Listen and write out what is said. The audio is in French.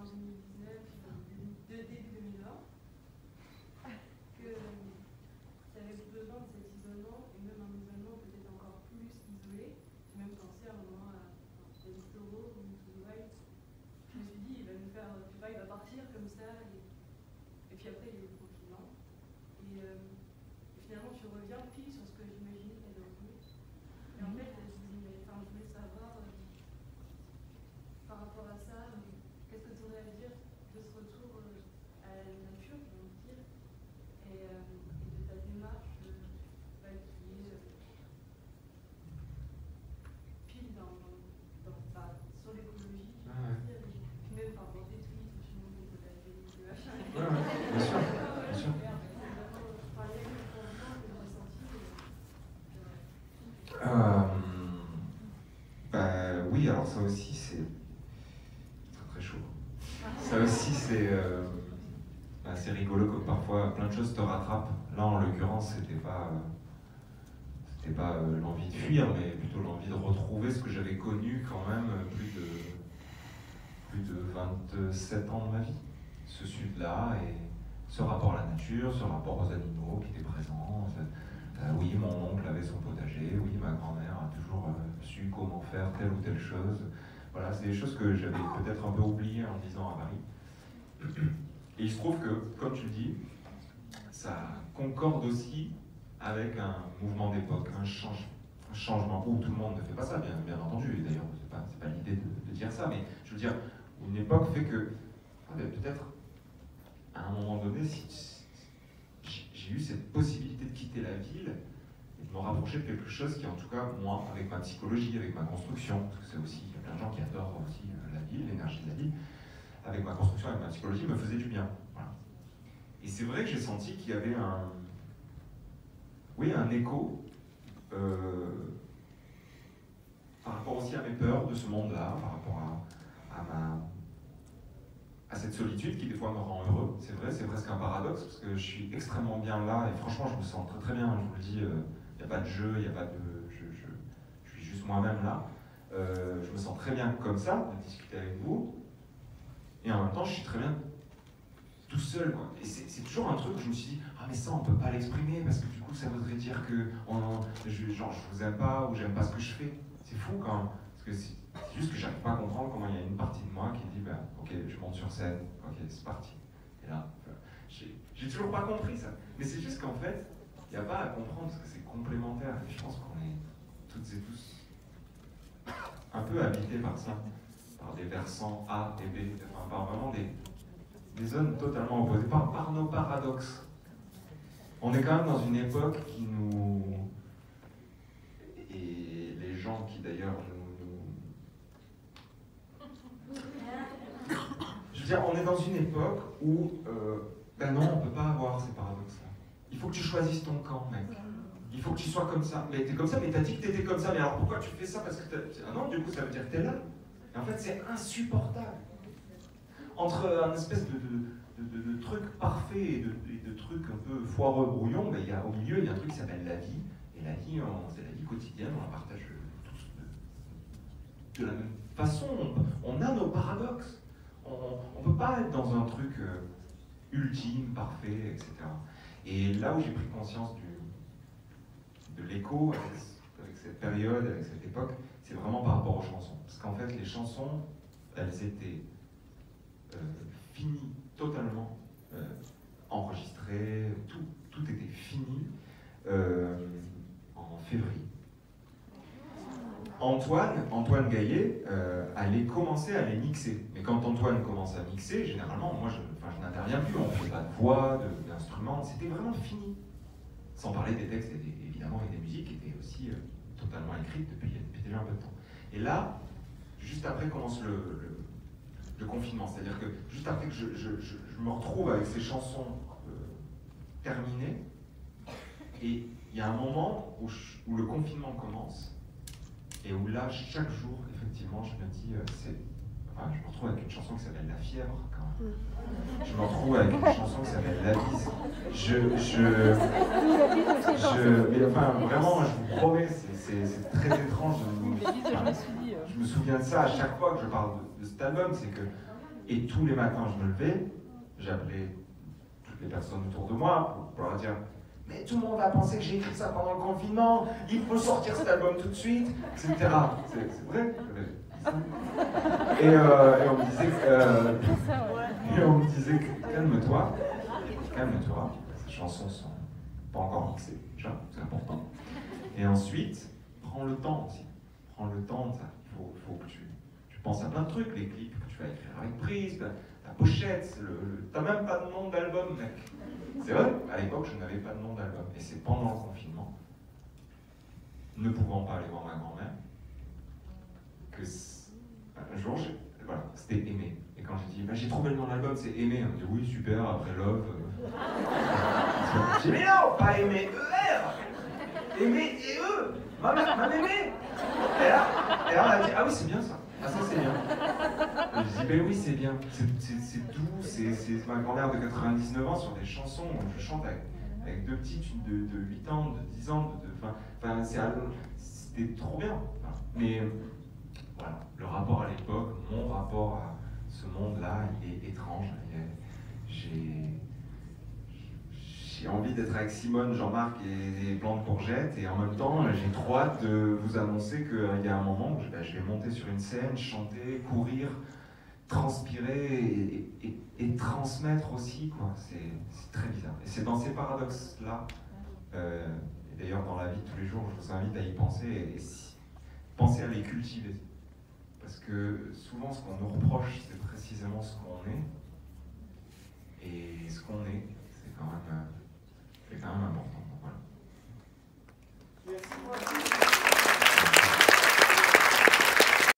2019, début 2020, qu'il y avait besoin de cet isolement, et même un isolement peut-être encore plus isolé. J'ai même pensé à un moment à David Thoreau ou To the Wild. Je me suis dit, il va nous faire, je sais pas, il va partir comme ça. Et puis après, il y a eu le confinement. Et finalement, tu reviens pile sur ce que j'imaginais qu'elle allait revenir. Et en fait, je voulais savoir, par rapport à ça, qu'est-ce que tu aurais à dire de ce retour à la nature, j'ai envie de dire, et de ta démarche qui est pile sur l'écologie, j'ai envie de dire, puis même par rapport des tweets où tu montres des potagers, des machins. Bien sûr, bien sûr. Oui, alors ça aussi c'est très très chaud. Ça aussi c'est rigolo que parfois plein de choses te rattrapent. Là en l'occurrence c'était pas l'envie de fuir, mais plutôt l'envie de retrouver ce que j'avais connu quand même plus de 27 ans de ma vie. Ce sud-là et ce rapport à la nature, ce rapport aux animaux qui étaient présents. Oui, mon oncle avait son potager, oui, ma grand-mère a toujours su comment faire telle ou telle chose. Voilà, c'est des choses que j'avais peut-être un peu oubliées en disant à Paris. Et il se trouve que, comme tu le dis, ça concorde aussi avec un mouvement d'époque, un changement où tout le monde ne fait pas ça, bien entendu, et d'ailleurs, c'est pas l'idée de dire ça, mais je veux dire, une époque fait que, peut-être, à un moment donné, j'ai eu cette possibilité de quitter la ville et de me rapprocher de quelque chose qui, en tout cas, moi, avec ma psychologie, avec ma construction, parce que c'est aussi, il y a plein de gens qui adorent aussi la ville, l'énergie de la ville, avec ma construction, avec ma psychologie, me faisait du bien. Voilà. Et c'est vrai que j'ai senti qu'il y avait un écho par rapport aussi à mes peurs de ce monde-là, par rapport à cette solitude qui des fois me rend heureux. C'est vrai, c'est presque un paradoxe, parce que je suis extrêmement bien là, et franchement je me sens très très bien, je vous le dis, il n'y a pas de jeu, il n'y a pas de... Je suis juste moi-même là. Je me sens très bien comme ça, de discuter avec vous, et en même temps je suis très bien tout seul, quoi. Et c'est toujours un truc où je me suis dit, ah mais ça on peut pas l'exprimer, parce que du coup ça voudrait dire que je vous aime pas, ou j'aime pas ce que je fais. C'est fou quand même, parce que c'est juste que j'arrive pas à comprendre comment il y a une partie de moi qui dit, bah, ok, je monte sur scène, ok, c'est parti. Et là, j'ai toujours pas compris ça. Mais c'est juste qu'en fait, il n'y a pas à comprendre, parce que c'est complémentaire. Et je pense qu'on est toutes et tous un peu habités par ça, par des versants A et B, enfin, par vraiment des zones totalement opposées, par nos paradoxes. On est quand même dans une époque qui nous... Et les gens qui d'ailleurs Je veux dire, on est dans une époque où, ben non, on peut pas avoir ces paradoxes-là. Il faut que tu choisisses ton camp, mec. Il faut que tu sois comme ça. Mais t'es comme ça, mais t'as dit que t'étais comme ça. Mais alors pourquoi tu fais ça? Parce que ah non, du coup, ça veut dire que t'es là. Et en fait, c'est insupportable. Entre un espèce de truc parfait et de truc un peu foireux, brouillon, ben, au milieu, il y a un truc qui s'appelle la vie. Et la vie, c'est la vie quotidienne, on la partage tous de la même façon. On a nos paradoxes. On ne peut pas être dans un truc ultime, parfait, etc. Et là où j'ai pris conscience de l'écho avec cette période, avec cette époque, c'est vraiment par rapport aux chansons. Parce qu'en fait, les chansons, elles étaient finies totalement, enregistrées, tout était fini en février. Antoine Gaillet allait commencer à les mixer. Mais quand Antoine commence à mixer, généralement, moi je n'interviens plus, on ne fait pas de voix, d'instruments, c'était vraiment fini. Sans parler des textes, évidemment, et des musiques qui étaient aussi totalement écrites depuis déjà un peu de temps. Et là, juste après commence le confinement, c'est-à-dire que juste après que je me retrouve avec ces chansons terminées, et il y a un moment où le confinement commence, et où là, chaque jour, effectivement, je me dis, je me retrouve avec une chanson qui s'appelle La Fièvre, quand même. Je me retrouve avec une chanson qui s'appelle La Bise. Mais enfin, vraiment, je vous promets, c'est très étrange. Je me souviens de ça à chaque fois que je parle de cet album, c'est que Et tous les matins, je me levais, j'appelais toutes les personnes autour de moi pour leur dire « Mais tout le monde va penser que j'ai écrit ça pendant le confinement, il faut sortir cet album tout de suite, etc. » C'est vrai, et on me disait que calme-toi, ces chansons sont pas encore mixées, déjà, c'est important. Et ensuite, prends le temps aussi. Prends le temps, il faut que tu penses à plein de trucs, les clips que tu vas écrire avec prise, ta pochette, t'as même pas de nom d'album, mec. C'est vrai, à l'époque, je n'avais pas de nom d'album. Et c'est pendant le confinement, ne pouvant pas aller voir ma grand-mère, que un jour, voilà, c'était Aimer. Et quand j'ai dit, bah, j'ai trouvé le nom de l'album, c'est Aimer. On me dit, oui, super, après Love. J'ai dit, mais non, pas Aimer, ER. Aimer et E. Ma mémé. Et là, on a dit, ah oui, c'est bien ça. Ah, ça, c'est bien. Et je dis, ben oui, c'est bien. C'est doux, c'est ma grand-mère de 99 ans sur des chansons. Je chante avec deux petites, une de 8 ans, de 10 ans, enfin, c'était trop bien. Enfin, mais voilà, le rapport à l'époque, mon rapport à ce monde-là, il est étrange. J'ai envie d'être avec Simone, Jean-Marc et Blanc de Courgette, et en même temps, j'ai trop hâte de vous annoncer qu'il y a un moment où je vais monter sur une scène, chanter, courir, transpirer et transmettre aussi, quoi. C'est très bizarre. Et c'est dans ces paradoxes-là, et d'ailleurs dans la vie de tous les jours, je vous invite à y penser et penser à les cultiver. Parce que souvent, ce qu'on nous reproche, c'est précisément ce qu'on est. Et ce qu'on est, c'est quand même important. Voilà. Merci.